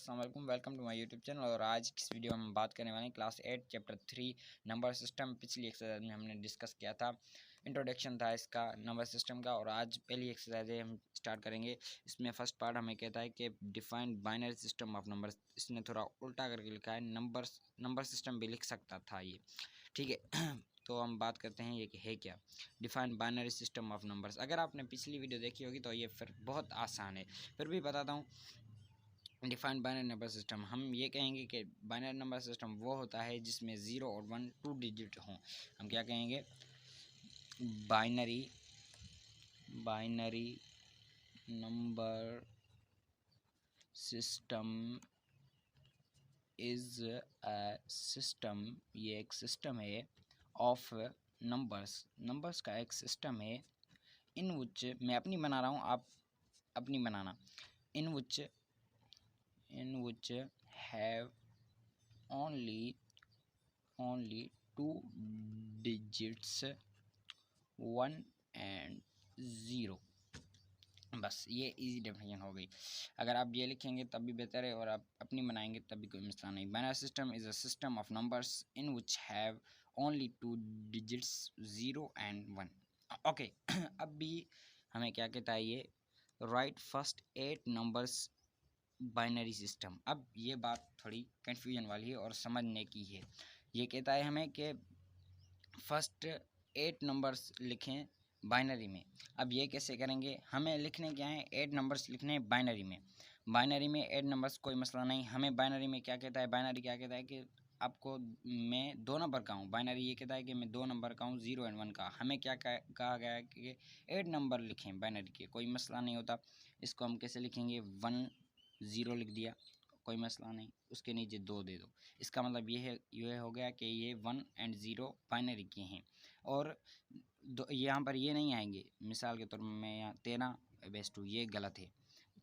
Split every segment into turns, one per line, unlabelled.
अस्सलाम वालेकुम, welcome to my YouTube channel. और आज की इस वीडियो में हम बात करने वाले हैं क्लास 8 चैप्टर 3 नंबर सिस्टम। पिछली एक्सरसाइज में हमने डिस्कस किया था, इंट्रोडक्शन था इसका नंबर सिस्टम का। और आज पहली एक्सरसाइज हम स्टार्ट करेंगे। इसमें फर्स्ट पार्ट हमें कहता है कि define binary system of numbers. इसने थोड़ा उल्टा करके लिखा है, नंबर सिस्टम भी लिख सकता था ये, ठीक है। तो हम बात करते हैं ये कि है क्या define binary system of numbers. अगर आपने पिछली वीडियो देखी होगी तो ये फिर बहुत आसान है, फिर भी बताता हूँ। डिफाइंड बाइनरी नंबर सिस्टम, हम ये कहेंगे कि बाइनरी नंबर सिस्टम वो होता है जिसमें 0 और 1 2 डिजिट हों। हम क्या कहेंगे? Binary number system is a system, ये एक सिस्टम है ऑफ नंबर्स का एक सिस्टम है। इन विच, मैं अपनी बना रहा हूँ, आप अपनी बनाना। इन विच have only 2 digits 1 and 0। बस ये इजी डेफिनेशन हो गई। अगर आप ये लिखेंगे तब भी बेहतर है और आप अपनी बनाएंगे तब भी कोई मसला नहीं। Binary system is a system of numbers in which have only 2 digits 0 and 1। Okay. अब भी हमें क्या कहता है ये? Right first 8 numbers binary system. अब ये बात थोड़ी कन्फ्यूजन वाली है और समझने की है। ये कहता है हमें कि फर्स्ट 8 नंबर्स लिखें बाइनरी में। अब ये कैसे करेंगे? हमें लिखने क्या है? 8 नंबर्स लिखने हैं बाइनरी में। 8 नंबर्स कोई मसला नहीं। हमें बाइनरी में क्या कहता है? बाइनरी क्या कहता है कि आपको मैं 2 नंबर का हूँ। बाइनरी ये कहता है कि मैं 2 नंबर का हूँ, 0 and 1 का। हमें क्या कहा गया है कि 8 नंबर लिखें बाइनरी के, कोई मसला नहीं होता। इसको हम कैसे लिखेंगे? 1 0 लिख दिया, कोई मसला नहीं, उसके नीचे 2 दे दो। इसका मतलब ये हो गया कि ये 1 and 0 बाइनरी के हैं। और यहाँ पर ये नहीं आएंगे। मिसाल के तौर पर मैं यहाँ 13/2, ये गलत है,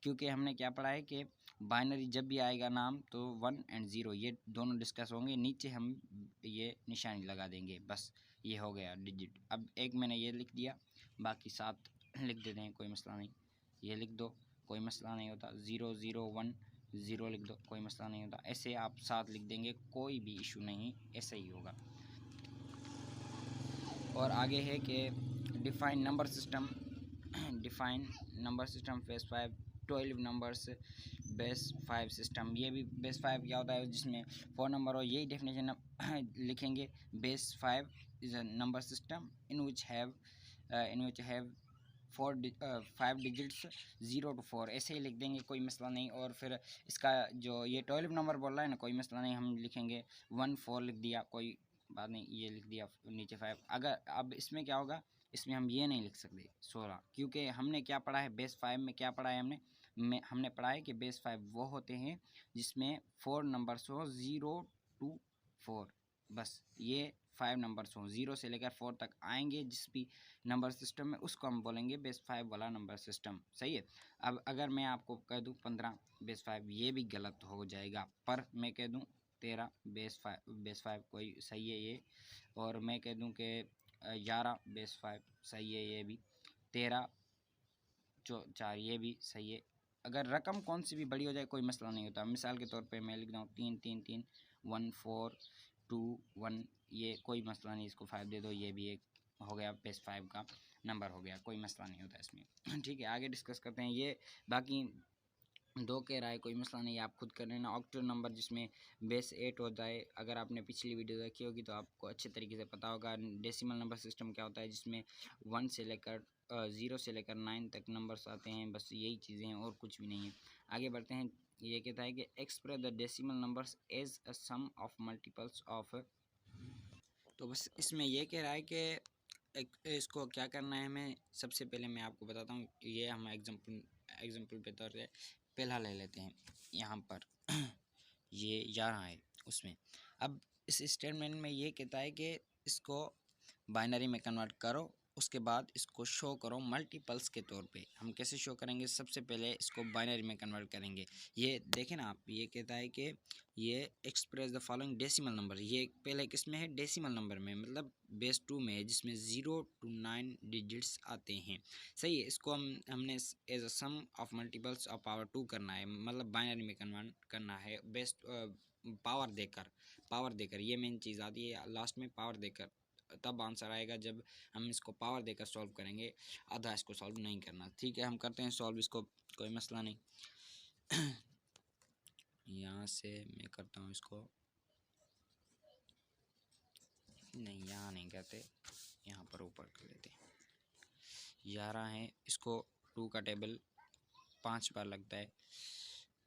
क्योंकि हमने क्या पढ़ा है कि बाइनरी जब भी आएगा नाम तो 1 and 0 ये दोनों डिस्कस होंगे, नीचे हम ये निशानी लगा देंगे, बस ये हो गया डिजिट। अब एक मैंने ये लिख दिया, बाकी 7 लिख देते हैं, कोई मसला नहीं। ये लिख दो, कोई मसला नहीं होता। 0 0 1 0 लिख दो, कोई मसला नहीं होता। ऐसे आप 7 लिख देंगे, कोई भी इशू नहीं, ऐसा ही होगा। और आगे है कि define number system face 5 12 numbers base 5 system. ये भी बेस 5 क्या होता है? जिसमें 4 नंबर हो, यही डेफिनेशन लिखेंगे। Base 5 is a number system in which have 5 digits 0 to 4, ऐसे ही लिख देंगे, कोई मसला नहीं। और फिर इसका जो ये 12 नंबर बोल रहा है ना, कोई मसला नहीं, हम लिखेंगे 1 4 लिख दिया, कोई बात नहीं, ये लिख दिया, नीचे 5। अगर अब इसमें क्या होगा? इसमें हम ये नहीं लिख सकते 16, क्योंकि हमने क्या पढ़ा है? बेस 5 में क्या पढ़ा है हमने पढ़ा है कि बेस 5 वो होते हैं जिसमें 4 नंबर्स हो, 0 to 4। बस ये 5 नंबर्स हों, 0 से लेकर 4 तक आएंगे जिस भी नंबर सिस्टम में, उसको हम बोलेंगे बेस 5 वाला नंबर सिस्टम। सही है। अब अगर मैं आपको कह दूँ 15 बेस 5, ये भी गलत हो जाएगा। पर मैं कह दूँ 13 बेस 5 कोई सही है ये। और मैं कह दूं कि 11 बेस 5 सही है ये भी। 13 4 ये भी सही है। अगर रकम कौन सी भी बड़ी हो जाए कोई मसला नहीं होता। मिसाल के तौर पे मैं लिख दूँ 3 3 3 1 4 2 1, ये कोई मसला नहीं, इसको 5 दे दो, ये भी एक हो गया, बेस 5 का नंबर हो गया, कोई मसला नहीं होता इसमें। ठीक है, आगे डिस्कस करते हैं। ये बाकी 2 कह रहा है, कोई मसला नहीं, आप खुद कर लेना। ऑक्टल नंबर जिसमें बेस 8 होता है, अगर आपने पिछली वीडियो देखी होगी तो आपको अच्छे तरीके से पता होगा। डेसिमल नंबर सिस्टम क्या होता है? जिसमें 1 से लेकर 0 से लेकर 9 तक नंबर्स आते हैं, बस यही चीज़ें हैं और कुछ भी नहीं है। आगे बढ़ते हैं। ये कहता है कि express the decimal numbers as a sum of multiples of. तो बस इसमें ये कह रहा है कि इसको क्या करना है हमें। सबसे पहले मैं आपको बताता हूँ, ये हम एग्जाम्पल के तौर पे पहला ले लेते हैं। यहाँ पर ये 11 है उसमें। अब इस स्टेटमेंट में ये कहता है कि इसको बाइनरी में कन्वर्ट करो उसके बाद इसको शो करो मल्टीपल्स के तौर पे। हम कैसे शो करेंगे, सबसे पहले इसको बाइनरी में कन्वर्ट करेंगे। ये देखें ना आप, ये कहता है कि ये express the following decimal number, ये पहले किस में है, डेसिमल नंबर में, मतलब बेस 2 में है, जिसमें 0 to 9 डिजिट्स आते हैं। सही है, इसको हमने as a sum of multiples of power 2 करना है, मतलब बाइनरी में कन्वर्ट करना है बेस पावर देकर ये मेन चीज़ आती है लास्ट में, पावर देकर तब आंसर आएगा जब हम इसको पावर देकर सॉल्व करेंगे, आधा इसको सॉल्व नहीं करना। ठीक है, हम करते हैं सॉल्व इसको, कोई मसला नहीं। यहाँ से मैं करता हूँ इसको, नहीं यहाँ नहीं करते, यहाँ पर ऊपर कर लेते हैं। 11 है, इसको 2 का टेबल 5 बार लगता है,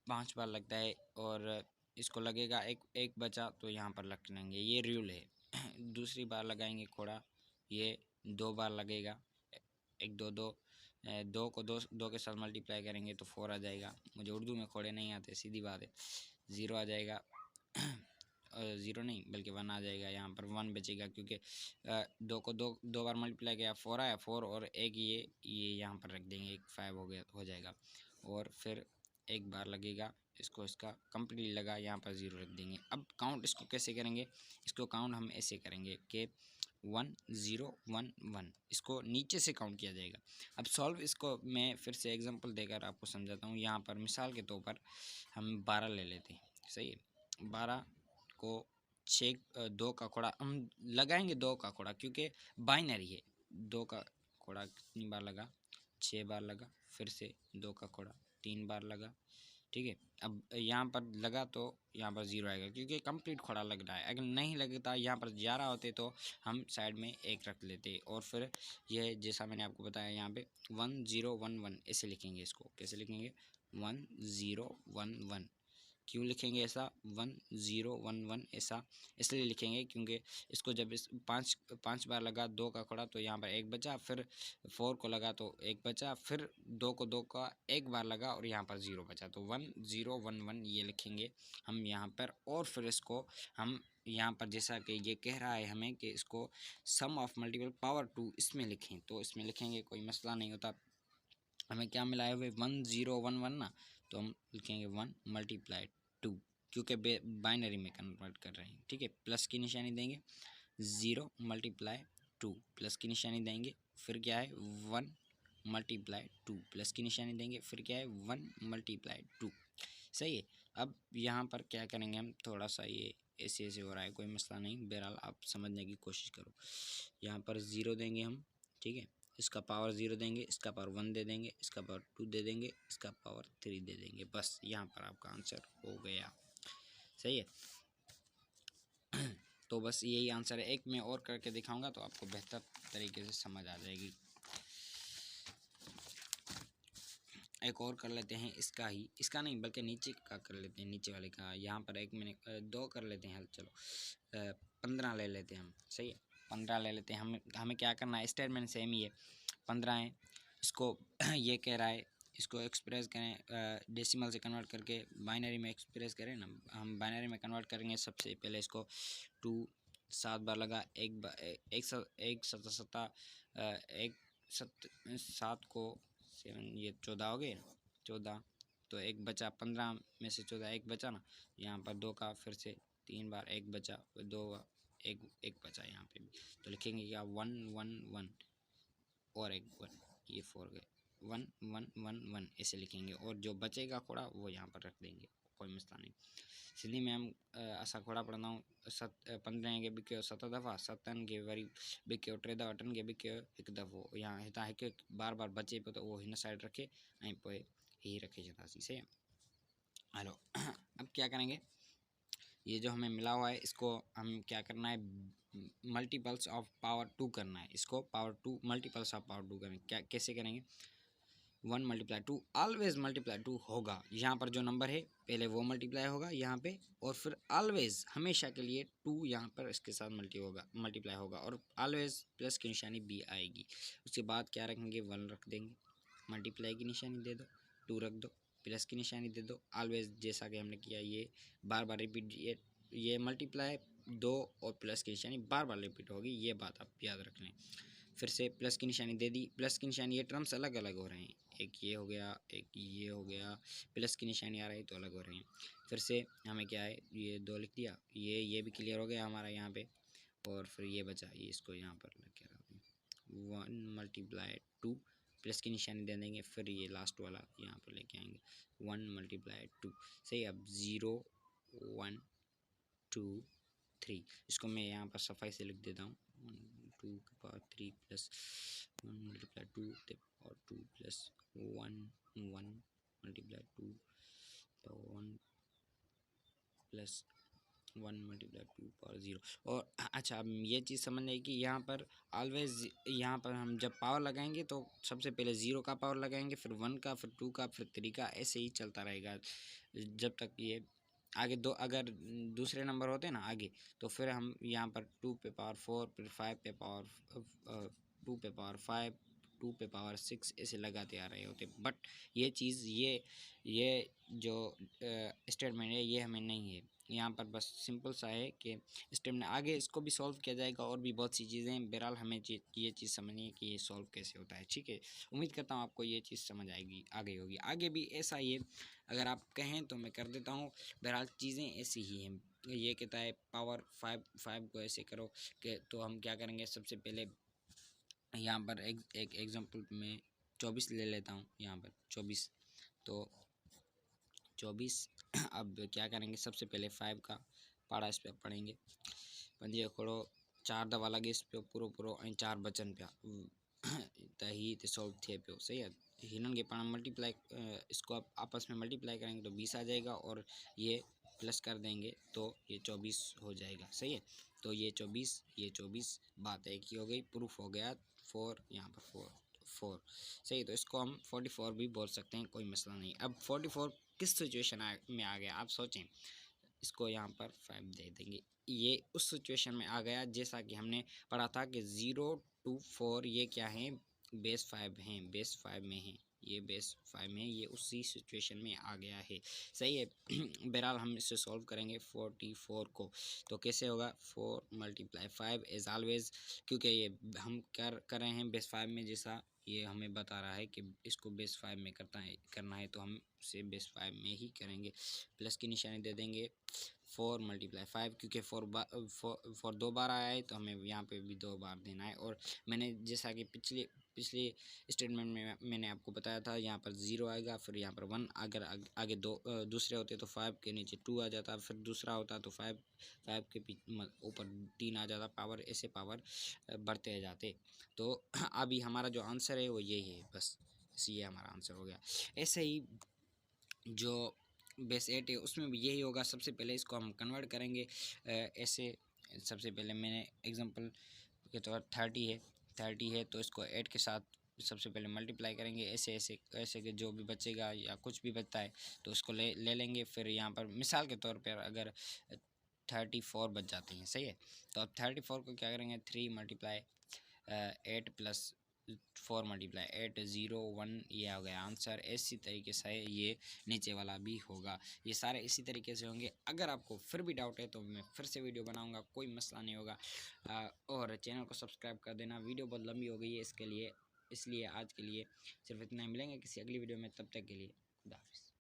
5 बार लगता है, और इसको लगेगा एक बचा तो यहाँ पर रख लेंगे, ये रूल है। दूसरी बार लगाएंगे खोड़ा, ये 2 बार लगेगा, 1 2 2, 2 को 2 के साथ मल्टीप्लाई करेंगे तो 4 आ जाएगा। मुझे उर्दू में खोड़े नहीं आते, सीधी बात है। 0 आ जाएगा, 0 नहीं बल्कि 1 आ जाएगा, यहाँ पर 1 बचेगा, क्योंकि 2 को 2 बार मल्टीप्लाई किया, 4 आया, 4 और एक ये यहाँ पर रख देंगे, एक 5 हो जाएगा, और फिर एक बार लगेगा, इसको इसका कंप्लीट लगा, यहाँ पर 0 रख देंगे। अब काउंट इसको कैसे करेंगे, इसको काउंट हम ऐसे करेंगे कि 1 0 1 1, इसको नीचे से काउंट किया जाएगा। अब सॉल्व इसको मैं फिर से एग्जांपल देकर आपको समझाता हूँ। यहाँ पर मिसाल के तौर पर हम 12 ले लेते हैं, सही है। 12 को 6 2 का खोड़ा हम लगाएंगे, 2 का खोड़ा क्योंकि बाइनरी है। 2 का खोड़ा कितनी बार लगा, 6 बार लगा, फिर से 2 का खोड़ा 3 बार लगा, ठीक है। अब यहाँ पर लगा तो यहाँ पर 0 आएगा, क्योंकि कंप्लीट खोड़ा लग रहा है। अगर नहीं लगता, यहाँ पर 11 होते तो हम साइड में 1 रख लेते, और फिर यह जैसा मैंने आपको बताया यहाँ पे 1 0 1 1 ऐसे लिखेंगे। इसको कैसे लिखेंगे, 1 0 1 1। क्यों लिखेंगे ऐसा 1 0 1 1 ऐसा, इसलिए लिखेंगे क्योंकि इसको जब इस 5 बार लगा 2 का खोड़ा तो यहाँ पर 1 बचा, फिर 4 को लगा तो 1 बचा, फिर 2 को 2 का 1 बार लगा और यहाँ पर 0 बचा, तो 1 0 1 1 ये लिखेंगे हम यहाँ पर। और फिर इसको हम यहाँ पर जैसा कि ये कह रहा है हमें कि इसको सम ऑफ मल्टीपल पावर 2 इसमें लिखें, तो इसमें लिखेंगे, कोई मसला नहीं होता। हमें क्या मिला है, वे 1 0 1 1 ना, तो हम लिखेंगे 1 मल्टीप्लाई 2, क्योंकि बाइनरी में कन्वर्ट कर रहे हैं, ठीक है। प्लस की निशानी देंगे, 0 मल्टीप्लाई 2 प्लस की निशानी देंगे, फिर क्या है 1 मल्टीप्लाई 2 प्लस की निशानी देंगे, फिर क्या है 1 मल्टीप्लाई 2, सही है। अब यहाँ पर क्या करेंगे हम, थोड़ा सा ये ऐसे ऐसे हो रहा है, कोई मसला नहीं, बहरहाल आप समझने की कोशिश करो। यहाँ पर 0 देंगे हम, ठीक है, इसका पावर 0 देंगे, इसका पावर 1 दे देंगे, इसका पावर 2 दे देंगे, इसका पावर 3 दे देंगे, बस यहाँ पर आपका आंसर हो गया, सही है। तो बस यही आंसर है। एक मैं और करके दिखाऊंगा तो आपको बेहतर तरीके से समझ आ जाएगी। एक और कर लेते हैं, इसका ही, इसका नहीं बल्कि नीचे का कर लेते हैं, नीचे वाले का। यहाँ पर एक मैंने 2 कर लेते हैं, चलो 15 ले लेते हैं हम, सही है। 15 ले लेते हैं, हमें क्या करना है, स्टेटमेंट सेम ही है, 15 है। इसको ये कह रहा है इसको एक्सप्रेस करें, डेसिमल से कन्वर्ट करके बाइनरी में एक्सप्रेस करें ना, हम बाइनरी में कन्वर्ट करेंगे। सबसे पहले इसको 2 7 बार लगा, एक सत्ता 7 को 7, ये 14 हो गए, 14 तो 1 बचा, 15 में से 14 1 बचा ना, यहाँ पर 2 का फिर से 3 बार 1 बचा, 2 1 बचा यहाँ पे भी, तो लिखेंगे क्या 1 1 1 और 1 1, ये 4 गए, 1 1 1 1 ऐसे लिखेंगे, और जो बचेगा खोड़ा वो यहाँ पर रख देंगे, कोई मसला नहीं। सिंधी में हम असा खोड़ा पढ़ंदा आहियूं, 15 के बिकियो 7 दफ़ा, 7 के वरी बिकियो 3 दफ़ा, 8 के बिकियो 1 दफ़ो, या हितां हिकु बार बार बचे पियो त उहो हिन साइड रखे ऐं पोइ ही रखे छॾंदासीं, सही है। हेलो अब क्या करेंगे, ये जो हमें मिला हुआ है इसको हम क्या करना है, मल्टीपल्स ऑफ पावर 2 करना है, इसको पावर 2 मल्टीपल्स ऑफ पावर 2 करेंगे। क्या कैसे करेंगे, 1 मल्टीप्लाई 2 ऑलवेज मल्टीप्लाई 2 होगा, यहाँ पर जो नंबर है पहले वो मल्टीप्लाई होगा यहाँ पे, और फिर ऑलवेज हमेशा के लिए 2 यहाँ पर इसके साथ मल्टीप्लाई होगा, और ऑलवेज प्लस की निशानी भी आएगी। उसके बाद क्या रखेंगे, 1 रख देंगे, मल्टीप्लाई की निशानी दे दो, 2 रख दो, प्लस की निशानी दे दो। ऑलवेज जैसा कि हमने किया, ये बार बार रिपीट, ये मल्टीप्लाई 2 और प्लस की निशानी बार बार रिपीट होगी, ये बात आप याद रख लें। फिर से प्लस की निशानी दे दी, प्लस की निशानी, ये टर्म्स अलग अलग हो रहे हैं, एक ये हो गया, एक ये हो गया, प्लस की निशानी आ रही तो अलग हो रही हैं। फिर से हमें क्या है, ये 2 लिख दिया, ये भी क्लियर हो गया हमारा यहाँ पे। और फिर ये बचा, ये इसको यहाँ पर लग के रख दें, 1 मल्टीप्लाई 2, प्लस की निशानी दे देंगे, फिर ये लास्ट वाला यहाँ पर लेके आएंगे, 1 मल्टीप्लाई 2। सही, अब 0 1 2 3, इसको मैं यहाँ पर सफाई से लिख देता हूँ, 2 के पावर 3 प्लस 1 मल्टीप्लाई 2 के power 2 plus 1 1 multiply 2 power 1 plus 1 multiply 2 power 0। और अच्छा, अब ये चीज़ समझना है कि यहाँ पर ऑलवेज, यहाँ पर हम जब पावर लगाएंगे तो सबसे पहले 0 का पावर लगाएंगे, फिर 1 का, फिर 2 का, फिर 3 का, ऐसे ही चलता रहेगा जब तक ये आगे दो, अगर दूसरे नंबर होते हैं ना आगे, तो फिर हम यहाँ पर 2 पे पावर 4, फिर 5 पे पावर 2 पे पावर 5, 2 पे पावर 6 ऐसे लगाते आ रहे होते। बट ये चीज़, ये जो स्टेटमेंट है ये हमें नहीं है, यहाँ पर बस सिंपल सा है कि स्टेटमेंट आगे इसको भी सॉल्व किया जाएगा, और भी बहुत सी चीज़ें हैं। बहरहाल हमें ये चीज़ समझनी है कि ये सॉल्व कैसे होता है, ठीक है। उम्मीद करता हूँ आपको ये चीज़ समझ आएगी, आगे होगी, आगे भी ऐसा ही है, अगर आप कहें तो मैं कर देता हूँ। बहरहाल चीज़ें ऐसी ही हैं। ये कहता है पावर 5 को ऐसे करो कि, तो हम क्या करेंगे, सबसे पहले यहाँ पर एक एग्जांपल में 24 ले लेता हूँ, यहाँ पर 24, तो 24 अब क्या करेंगे, सबसे पहले 5 का पाड़ा इस पर पढ़ेंगे, पंजे खोड़ो 4 दवा लगे इस पे पूरो पूरो, 4 बचन पे त ही ते सॉल्व थे पे। सही है, हिनन के पाना मल्टीप्लाई, इसको आप आपस में मल्टीप्लाई करेंगे तो 20 आ जाएगा, और ये प्लस कर देंगे तो ये 24 हो जाएगा। सही है, तो ये 24 बात एक ही हो गई, प्रूफ हो गया 4, यहाँ पर 4। सही है, तो इसको हम 44 भी बोल सकते हैं, कोई मसला नहीं। अब 44 किस सिचुएशन में आ गया, आप सोचें, इसको यहाँ पर 5 दे देंगे, ये उस सिचुएशन में आ गया जैसा कि हमने पढ़ा था कि 0 to 4 ये क्या है, बेस 5 हैं, बेस 5 में है, ये बेस 5 में, ये उसी सिचुएशन में आ गया है। सही है। बहरहाल हम इसे सॉल्व करेंगे 44 को, तो कैसे होगा, 4 मल्टीप्लाई 5 एज ऑलवेज, क्योंकि ये हम कर रहे हैं बेस 5 में, जैसा ये हमें बता रहा है कि इसको बेस 5 में करना है, तो हम इसे बेस 5 में ही करेंगे। प्लस की निशानी दे देंगे, 4 मल्टीप्लाई 5, क्योंकि 4 2 बार आया है, तो हमें यहाँ पे भी 2 बार देना है। और मैंने जैसा कि पिछले स्टेटमेंट में मैंने आपको बताया था, यहाँ पर 0 आएगा, फिर यहाँ पर 1, अगर आगे दूसरे होते तो 5 के नीचे 2 आ जाता, फिर दूसरा होता तो 5 के ऊपर 3 आ जाता, पावर ऐसे पावर बढ़ते जाते। तो अभी हमारा जो आंसर है वो यही है, बस ये हमारा आंसर हो गया। ऐसे ही जो बेस 8 है उसमें भी यही होगा। सबसे पहले इसको हम कन्वर्ट करेंगे ऐसे, सबसे पहले मैंने एग्जांपल के तौर 30 है, तो इसको 8 के साथ सबसे पहले मल्टीप्लाई करेंगे, ऐसे कि जो भी बचेगा या कुछ भी बचता है तो उसको ले लेंगे। फिर यहाँ पर मिसाल के तौर पर अगर 34 बच जाते हैं, सही है, तो अब 34 को क्या करेंगे, 3 मल्टीप्लाई 8 प्लस 4 मल्टीप्लाई 8, 0 1, ये हो गया आंसर। इसी तरीके से ये नीचे वाला भी होगा, ये सारे इसी तरीके से होंगे। अगर आपको फिर भी डाउट है तो मैं फिर से वीडियो बनाऊंगा, कोई मसला नहीं होगा। और चैनल को सब्सक्राइब कर देना। वीडियो बहुत लंबी हो गई है इसलिए आज के लिए सिर्फ इतना ही। मिलेंगे किसी अगली वीडियो में, तब तक के लिए खुदा हाफिज़।